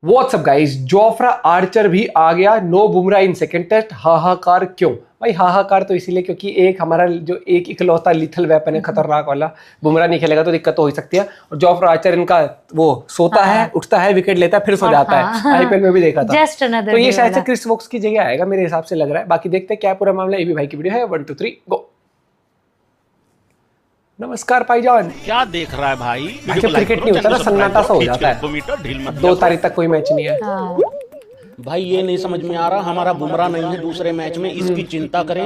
WhatsApp guys, Jofra Archer भी आ गया। No Bumrah in second test. हाहाकार क्यों भाई? हाहाकार तो इसीलिए क्योंकि एक हमारा जो एक इकलौता लिथल वेपन है खतरनाक वाला, बुमराह नहीं खेलेगा तो दिक्कत तो हो ही सकती है। और जोफ्रा आर्चर इनका वो सोता है, उठता है, विकेट लेता है, फिर सो जाता है। आईपीएल में भी देखा था। तो ये शायद से क्रिस वोक्स की जगह आएगा मेरे हिसाब से लग रहा है। बाकी देखते हैं क्या पूरा मामला। एबी भाई की वीडियो है 1 2 3 गो। नमस्कार भाईजान। क्या देख रहा है भाई? जब क्रिकेट नहीं होता ना सन्नाटा सा हो जाता है। 2 तारीख तक कोई मैच नहीं है। भाई ये नहीं समझ में आ रहा, हमारा बुमराह नहीं है दूसरे मैच में, इसकी चिंता करें।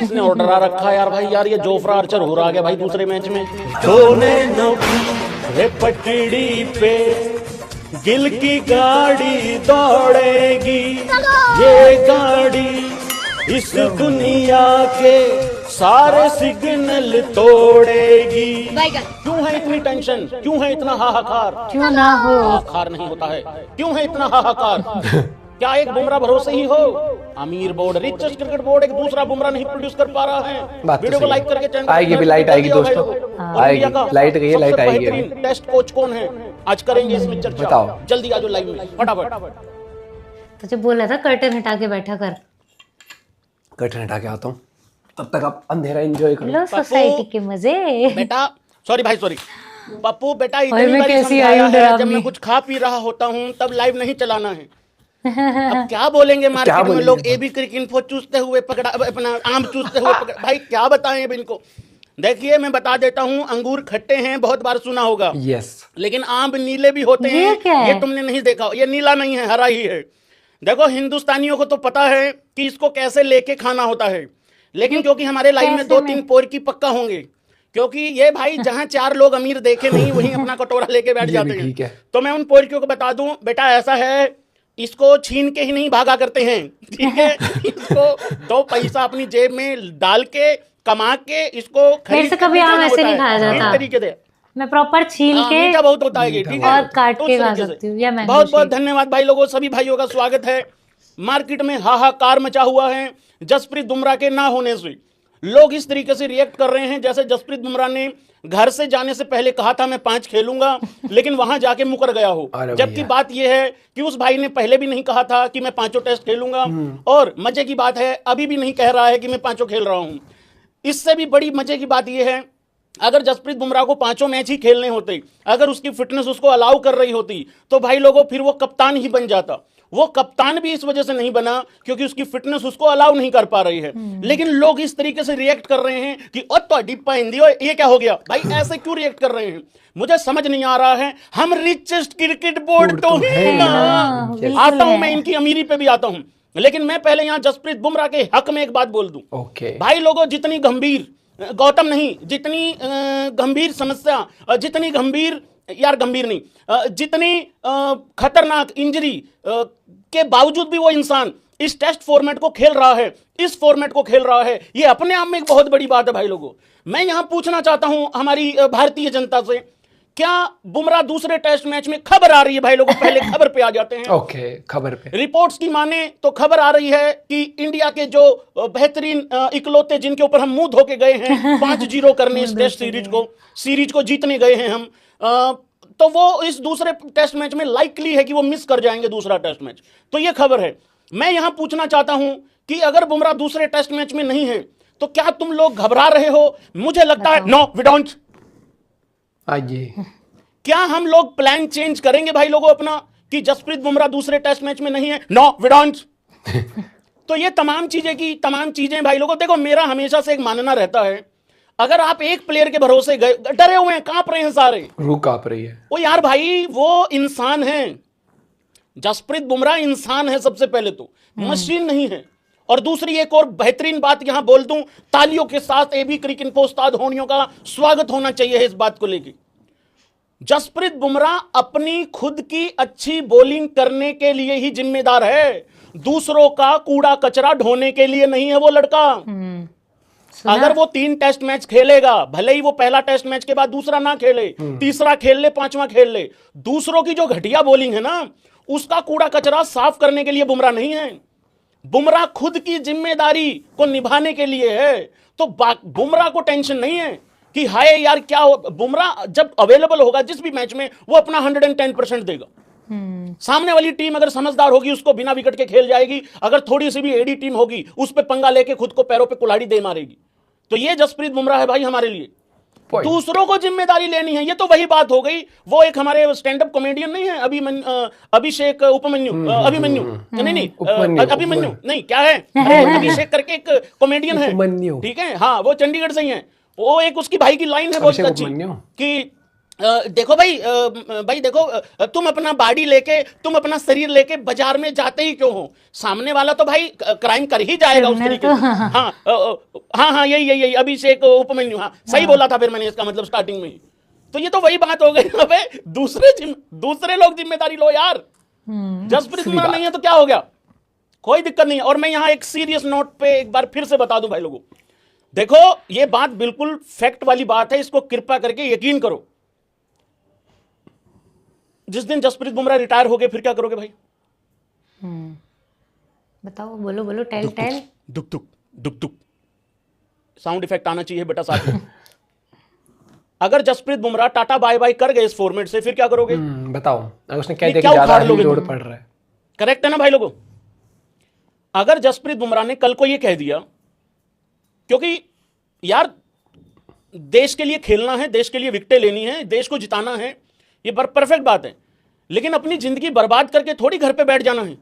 इसने ऑर्डर आ रखा यार भाई, यार ये जोफ्रा आर्चर हो रहा है भाई दूसरे मैच में। पटड़ी पे गिल की गाड़ी दौड़ेगी, ये गाड़ी इस दुनिया के सारे सिग्नल तोड़ेगी। क्यों है इतनी टेंशन? क्यों है इतना हाहाकार? क्यों ना हो? हाहाकार नहीं होता है। क्यों है इतना हाहाकार? क्या एक बुमराह भरोसे ही हो? अमीर बोर्ड, रिचेस्ट क्रिकेट बोर्ड एक दूसरा बुमराह नहीं प्रोड्यूस कर पा रहा है। वीडियो को लाइक करके चैनल आएगी भी लाइट आएगी दोस्तों, आएगी लाइट गई है, लाइट आएगी। टेस्ट कोच कौन है आज करेंगे इसमें चर्चा। बताओ जल्दी आ जाओ लाइव में फटाफट। तुझे बोला था कर्टन हटा के बैठा कर। कर्टन हटा के आता हूँ, तब तक आप अंधेरा एंजॉय करो। लो सोसाइटी के मजे। बेटा सॉरी भाई सॉरी पप्पू बेटा, मैं इतनी बार कैसी समझाया आई है, जब मैं कुछ खा पी रहा होता हूँ तब लाइव नहीं चलाना है। अब क्या बोलेंगे मार्केट में लोग? एबी क्रिक इन्फो चूसते हुए पकड़ा, अपना आम चूसते हुए पकड़ा। भाई क्या बताएं अब इनको। देखिए मैं बता देता हूँ, अंगूर खट्टे हैं, बहुत बार सुना होगा। यस। लेकिन आम नीले भी होते हैं, ये तुमने नहीं देखा। ये नीला नहीं है, हरा ही है। देखो हिंदुस्तानियों को तो पता है कि इसको कैसे लेके खाना होता है, लेकिन क्योंकि हमारे लाइन में 2-3 पोर की पक्का होंगे, क्योंकि ये भाई जहां 4 लोग अमीर देखे नहीं वहीं अपना कटोरा लेके बैठ जाते हैं। तो मैं उन पोरकियों को बता दूं, बेटा ऐसा है, इसको छीन के ही नहीं भागा करते हैं, ठीक है। इसको 2 पैसा अपनी जेब में डाल के कमा के इसको खरीद। कभी आम ऐसे नहीं खाया जाता तरीके से। मैं प्रॉपर छील के मीठा बहुत होता है, ठीक है, और काट के खा सकती हूँ। या मैंगो बहुत बहुत धन्यवाद भाई लोगों, सभी भाइयों का स्वागत है। मार्केट में हाहाकार मचा हुआ है जसप्रीत बुमराह के ना होने से। लोग इस तरीके से रिएक्ट कर रहे हैं जैसे जसप्रीत बुमराह ने घर से जाने से पहले कहा था मैं 5 खेलूंगा, लेकिन वहां जाके मुकर गया हो। जबकि बात यह है कि उस भाई ने पहले भी नहीं कहा था कि मैं 5 टेस्ट खेलूंगा, और मजे की बात है अभी भी नहीं कह रहा है कि मैं 5 खेल रहा हूं। इससे भी बड़ी मजे की बात यह है, अगर जसप्रीत बुमराह को 5 मैच ही खेलने होते, अगर उसकी फिटनेस उसको अलाउ कर रही होती, तो भाई लोगों फिर वो कप्तान ही बन जाता। वो कप्तान भी इस वजह से नहीं बना क्योंकि उसकी फिटनेस उसको अलाउ नहीं कर पा रही है। लेकिन लोग इस तरीके से रिएक्ट कर रहे हैं कि ओ तो डिप्पा हिंदी, ये क्या हो गया भाई? ऐसे क्यों रिएक्ट कर रहे हैं मुझे समझ नहीं आ रहा है। हम रिचेस्ट क्रिकेट बोर्ड तो है ना। आता हूं मैं, इनकी अमीरी पे भी आता हूं, लेकिन मैं पहले यहां जसप्रीत बुमराह के हक में एक बात बोल दूं। भाई लोगों, जितनी गंभीर गौतम नहीं, जितनी गंभीर समस्या, जितनी गंभीर यार गंभीर नहीं, जितनी खतरनाक इंजरी के बावजूद भी वो इंसान इस टेस्ट फॉर्मेट को खेल रहा है, इस फॉर्मेट को खेल रहा है, ये अपने आप में एक बहुत बड़ी बात है भाई लोगों। मैं यहां पूछना चाहता हूं हमारी भारतीय जनता से, क्या बुमराह दूसरे टेस्ट मैच में? खबर आ रही है भाई लोगों, पहले खबर पे आ जाते हैं। ओके, खबर पे रिपोर्ट्स की माने तो खबर आ रही है कि इंडिया के जो बेहतरीन इकलौते जिनके ऊपर हम मुंह धो के गए हैं 5-0 करने इस टेस्ट सीरीज को जीतने गए हैं हम, तो वो इस दूसरे टेस्ट मैच में लाइकली है कि वो मिस कर जाएंगे दूसरा टेस्ट मैच। तो ये खबर है। मैं यहां पूछना चाहता हूं कि अगर बुमराह दूसरे टेस्ट मैच में नहीं है तो क्या तुम लोग घबरा रहे हो? मुझे लगता है नो वी डोंट। क्या हम लोग प्लान चेंज करेंगे भाई लोगों अपना कि जसप्रीत बुमराह दूसरे टेस्ट मैच में नहीं है? No we don't. तो ये तमाम चीजें भाई लोगों, देखो मेरा हमेशा से एक मानना रहता है, अगर आप एक प्लेयर के भरोसे गए, डरे हुए हैं, कांप रहे हैं सारे, रूह कांप रही है। वो यार भाई वो इंसान है, जसप्रीत बुमराह इंसान है सबसे पहले तो, मशीन नहीं है। और दूसरी एक और बेहतरीन बात यहां बोल दूं, तालियों के साथ एबी क्रिक इन्फो उस्ताद होनियों का स्वागत होना चाहिए इस बात को लेकर। जसप्रीत बुमराह अपनी खुद की अच्छी बॉलिंग करने के लिए ही जिम्मेदार है, दूसरों का कूड़ा कचरा ढोने के लिए नहीं है वो लड़का। अगर वो 3 टेस्ट मैच खेलेगा, भले ही वो पहला टेस्ट मैच के बाद दूसरा ना खेले, तीसरा खेल ले, 5वां खेल ले, दूसरों की जो घटिया बॉलिंग है ना, उसका कूड़ा कचरा साफ करने के लिए बुमराह नहीं है। बुमराह खुद की जिम्मेदारी को निभाने के लिए है। तो बुमराह को टेंशन नहीं है कि हाय यार क्या हो। बुमराह जब अवेलेबल होगा जिस भी मैच में, वो अपना 110% देगा। सामने वाली टीम अगर समझदार होगी उसको बिना विकेट के खेल जाएगी, अगर थोड़ी सी भी एडी टीम होगी उस पे पंगा लेके खुद को पैरों पे कुल्हाड़ी दे मारेगी। तो ये जसप्रीत बुमराह है भाई हमारे लिए। दूसरों को जिम्मेदारी लेनी है, ये तो वही बात हो गई। वो एक हमारे स्टैंड अप कॉमेडियन नहीं है अभिषेक अभिमन्यु नहीं क्या है अभिषेक करके एक कॉमेडियन है, ठीक है, हाँ वो चंडीगढ़ से ही है। वो एक उसकी भाई की लाइन है बहुत अच्छी कि देखो भाई देखो तुम अपना बॉडी लेके, तुम अपना शरीर लेके बाजार में जाते ही क्यों हो? सामने वाला तो भाई क्राइम कर ही जाएगा उस तरीके से। हाँ यही अभिषेक उपमन्यु, हाँ सही बोला था फिर मैंने इसका मतलब स्टार्टिंग में ही। तो ये तो वही बात हो गई अबे दूसरे लोग जिम्मेदारी लो यार। जसप्रीत बुमराह नहीं है तो क्या हो गया, कोई दिक्कत नहीं है। और मैं यहाँ एक सीरियस नोट पे एक बार फिर से बता दूं भाई लोगों, देखो ये बात बिल्कुल फैक्ट वाली बात है, इसको कृपा करके यकीन करो। जिस दिन जसप्रीत बुमराह रिटायर हो गए फिर क्या करोगे भाई? बताओ, बोलो टेल दुक दुक साउंड इफेक्ट आना चाहिए बेटा साथ में। अगर Jasprit Bumrah tata bye bye कर गए इस फॉर्मेट से फिर क्या करोगे? बताओ, अगर उसने कह दिया कि ज्यादा लोड पड़ रहा है। करेक्ट है ना भाई लोगों? अगर जसप्रीत बुमराह ने कल को ये कह दिया, क्योंकि यार देश के लिए खेलना है, देश के लिए विकेटें लेनी है, देश को जिताना है, ये परफेक्ट बात है, लेकिन अपनी जिंदगी बर्बाद करके थोड़ी घर पे बैठ जाना है।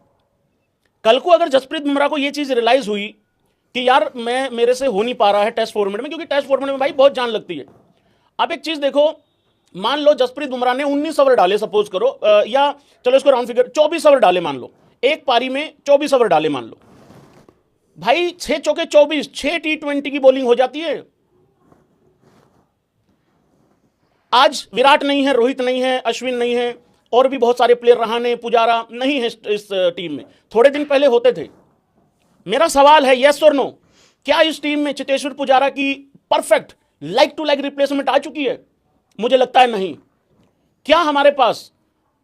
कल को अगर जसप्रीत बुमराह को ये चीज रियलाइज हुई कि यार मेरे से हो नहीं पा रहा है टेस्ट फॉर्मेट में, क्योंकि टेस्ट फॉर्मेट में भाई बहुत जान लगती है। आप एक चीज देखो, मान लो जसप्रीत बुमराह ने 19 ओवर डाले सपोज करो, या चलो इसको राउंड फिगर 24 ओवर डाले मान लो, एक पारी में 24 ओवर डाले मान लो भाई, 6 चौके 24, 6 T20 की बॉलिंग हो जाती है। आज विराट नहीं है, रोहित नहीं है, अश्विन नहीं है, और भी बहुत सारे प्लेयर, रहाणे पुजारा नहीं है इस टीम में, थोड़े दिन पहले होते थे। मेरा सवाल है यस और नो, क्या इस टीम में चेतेश्वर पुजारा की perfect like to like replacement आ चुकी है? मुझे लगता है नहीं। क्या हमारे पास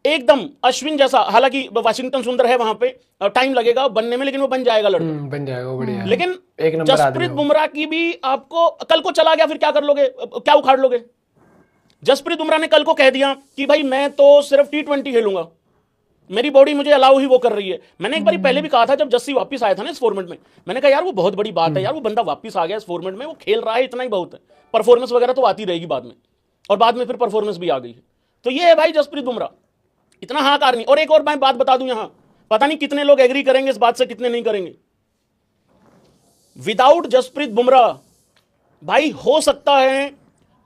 एकदम अश्विन जैसा, हालांकि वाशिंगटन सुंदर है वहां पे, टाइम लगेगा बनने में, लेकिन वो बन जाएगा लड़का, बन जाएगा बढ़िया। लेकिन जसप्रीत बुमराह की भी आपको कल को चला गया फिर क्या कर लोगे, क्या उखाड़ लोगे? जसप्रीत बुमराह ने कल को कह दिया कि भाई मैं तो सिर्फ T20 खेलूंगा, मेरी बॉडी मुझे अलाउ ही वो कर रही है। मैंने एक बार पहले भी कहा था जब जस्सी वापस आया था ना इस फॉर्मेट में, मैंने कहा यार वो बहुत बड़ी बात है यार, वो बंदा वापस आ गया इस फॉर्मेट में, वो खेल रहा है, इतना ही बहुत है, परफॉर्मेंस वगैरह तो आती रहेगी बाद में, और बाद में फिर परफॉर्मेंस भी आ गई है। तो ये है भाई जसप्रीत बुमराह, इतना हाहाकार नहीं। और एक और मैं बात बता दूं यहां, पता नहीं कितने लोग एग्री करेंगे इस बात से, कितने नहीं करेंगे। विदाउट जसप्रीत बुमराह भाई हो सकता है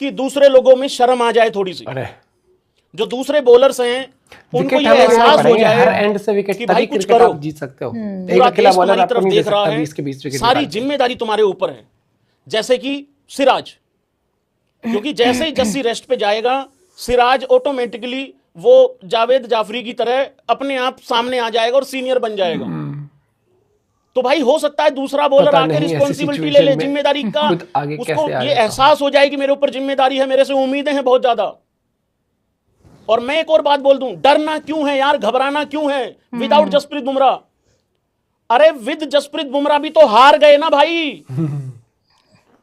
कि दूसरे लोगों में शर्म आ जाए थोड़ी सी, जो दूसरे बॉलर्स हैं उनको ये एहसास हो जाए हर एंड से विकेट कि भाई कुछ करो, आप जीत सकते हो। एक अकेला बॉलर आपको नहीं देख रहा है, सारी जिम्मेदारी तुम्हारे ऊपर है। जैसे कि सिराज, क्योंकि जैसे ही जस्सी रेस्ट पे जाएगा, सिराज ऑटोमेटिकली वो जावेद जाफरी की तरह अपने आप सामने आ जाएगा और सीनियर बन जाएगा। तो भाई हो सकता है दूसरा बॉलर आकर रिस्पॉन्सिबिलिटी ले ले जिम्मेदारी का, उसको ये एहसास हो जाए कि मेरे ऊपर जिम्मेदारी है, मेरे से उम्मीदें हैं बहुत ज्यादा। और मैं एक और बात बोल दूं, डरना क्यों है यार, घबराना क्यों है विदाउट जसप्रीत बुमराह? अरे विद जसप्रीत बुमराह भी तो हार गए ना भाई,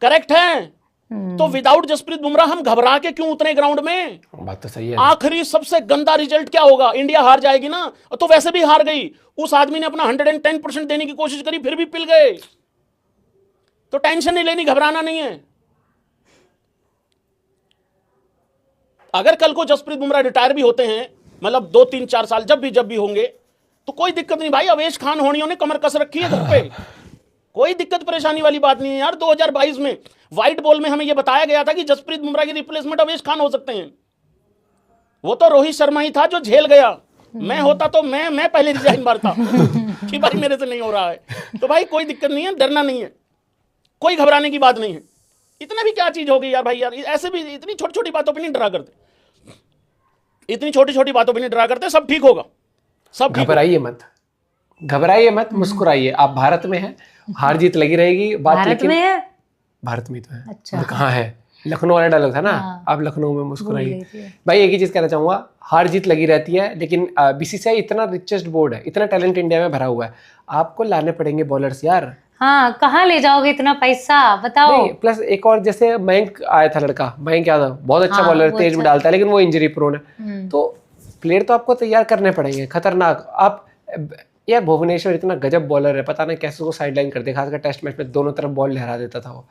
करेक्ट है? तो विदाउट जसप्रीत बुमराह हम घबरा के क्यों उतरे ग्राउंड में? बात तो सही है। आखिरी सबसे गंदा रिजल्ट क्या होगा? इंडिया हार जाएगी ना, तो वैसे भी हार गई। उस आदमी ने अपना 110% देने की कोशिश करी, फिर भी पिल गए। तो टेंशन नहीं लेनी, घबराना नहीं है। अगर कल को जसप्रीत बुमराह रिटायर भी होते हैं, मतलब 2 3 4 साल जब भी होंगे, तो कोई दिक्कत नहीं भाई। अवेश खान होनियों ने कमर कस रखी है घर पे, कोई दिक्कत परेशानी वाली बात नहीं है यार। 2022 में व्हाइट बॉल में हमें यह बताया गया था कि जसप्रीत बुमराह की रिप्लेसमेंट अवेश खान हो सकते हैं। वो तो रोहित शर्मा ही था जो झेल गया। मैं होता तो मैं पहले रिजाइन मारता कि भाई मेरे से नहीं हो रहा है। तो भाई कोई दिक्कत नहीं है, डरना नहीं है, कोई घबराने की बात नहीं है। इतना भी क्या चीज हो गई यार भाई, यार ऐसे भी इतनी छोटी छोटी बातों पर नहीं डरा करते, इतनी छोटी छोटी बातों पर नहीं डरा करते। सब ठीक होगा, सब घबराइए मत, घबराइए मत, मुस्कुराइए। आप भारत में हैं, हार जीत लगी रहेगी बात, भारत लेकिन में है, भारत में तो है। अच्छा। और कहाँ है? लखनऊ वाला डायलॉग था ना, आप लखनऊ में मुस्कुराइए। भाई एक ही चीज कहना चाहूंगा, हार जीत लगी रहती है, लेकिन बीसीसीआई इतना रिचेस्ट बोर्ड है, इतना टैलेंट इंडिया में भरा हुआ है, आपको लाने पड़ेंगे बॉलर्स यार। हाँ, कहाँ ले जाओगे इतना पैसा, बताओ। प्लस एक और, जैसे मयंक आया था लड़का, मयंक यादव बहुत अच्छा बॉलर, तेज में डालता है, लेकिन वो इंजरी प्रोन है। तो प्लेयर तो आपको तैयार करने पड़ेंगे खतरनाक। आप यार भुवनेश्वर इतना गजब बॉलर है, पता नहीं कैसे उसको साइडलाइन कर दिया, खासकर टेस्ट मैच में दोनों तरफ बॉल लहरा देता था वो।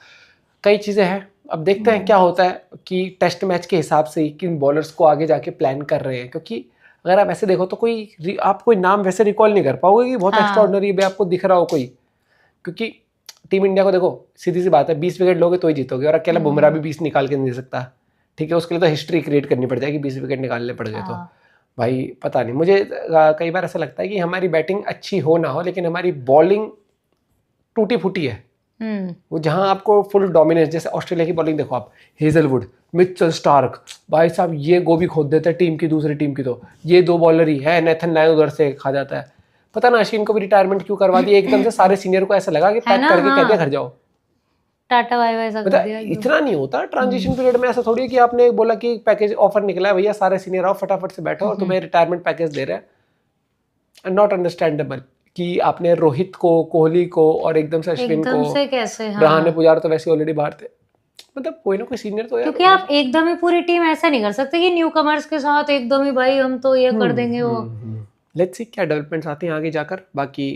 कई चीज़ें हैं, अब देखते हैं क्या होता है कि टेस्ट मैच के हिसाब से किन बॉलर्स को आगे जाके प्लान कर रहे हैं, क्योंकि अगर आप ऐसे देखो तो आप कोई नाम वैसे रिकॉल नहीं कर पाओगे कि बहुत एक्स्ट्राऑर्डिनरी भी आपको दिख रहा हो कोई, क्योंकि टीम इंडिया को देखो सीधी सी बात है 20 विकेट लोगे तो ही जीतोगे, और अकेला बुमराह भी 20 निकाल के नहीं दे सकता, ठीक है, उसके लिए तो हिस्ट्री क्रिएट करनी पड़ जाएगी 20 विकेट निकालने पड़ गए तो। भाई पता नहीं, मुझे कई बार ऐसा लगता है कि हमारी बैटिंग अच्छी हो ना हो लेकिन हमारी बॉलिंग टूटी फूटी है। वो जहां आपको फुल डोमिनेंस, जैसे ऑस्ट्रेलिया की बॉलिंग देखो आप, हेजलवुड, मिचेल स्टार्क, भाई साहब ये गोभी खोद देते हैं टीम की, दूसरी टीम की तो ये दो बॉलर ही है, नेथन लायन उधर से खा जाता है। पता ना अश्विन को भी रिटायरमेंट क्यों करवा दी एकदम से, सारे सीनियर को ऐसा लगा कि पैक करके कह दिया घर जाओ, टाटा बाय बाय सब कर दिया। इतना नहीं होता ट्रांजिशन पीरियड में, ऐसा थोड़ी है कि आपने बोला कि पैकेज ऑफर निकला है भैया सारे सीनियर आओ फटाफट से बैठो और तुम्हें रिटायरमेंट पैकेज दे रहे हैं। नॉट अंडरस्टैंडेबल कि आपने रोहित को, कोहली को और एकदम से अश्विन को, से कैसे, रहाणे पुजारा तो वैसे ऑलरेडी बाहर थे, मतलब कोई ना कोई सीनियर तो यार, क्योंकि आप एकदम ही पूरी टीम ऐसा नहीं कर सकते कि न्यू कमर्स के साथ एकदम ही भाई हम तो ये कर देंगे वो। लेट्स सी क्या डेवलपमेंट्स आती हैं आगे जाकर। बाकी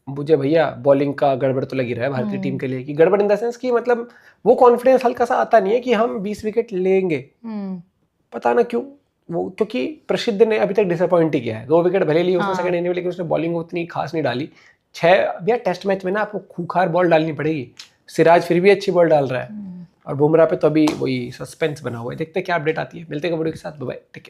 मुझे भैया बॉलिंग का गड़बड़ तो लगी रहा है भारतीय टीम के लिए, कि गड़बड़ इन द सेंस कि मतलब वो कॉन्फिडेंस हल्का सा आता नहीं है कि हम 20 विकेट लेंगे, पता ना क्यों वो, क्योंकि प्रसिद्ध ने अभी तक डिसअपॉइंट ही किया है। 2 विकेट भले लिए उसने सेकंड इनिंग में, लेकिन उसने बॉलिंग उतनी खास नहीं डाली। 6 भैया टेस्ट मैच में ना आपको खूंखार बॉल डालनी पड़ेगी, सिराज फिर भी अच्छी बॉल डाल रहा है और बुमराह पे तो अभी वही सस्पेंस बना हुआ है। देखते हैं क्या अपडेट आती है, मिलते हैं वीडियो के साथ, बाय बाय, टेक केयर।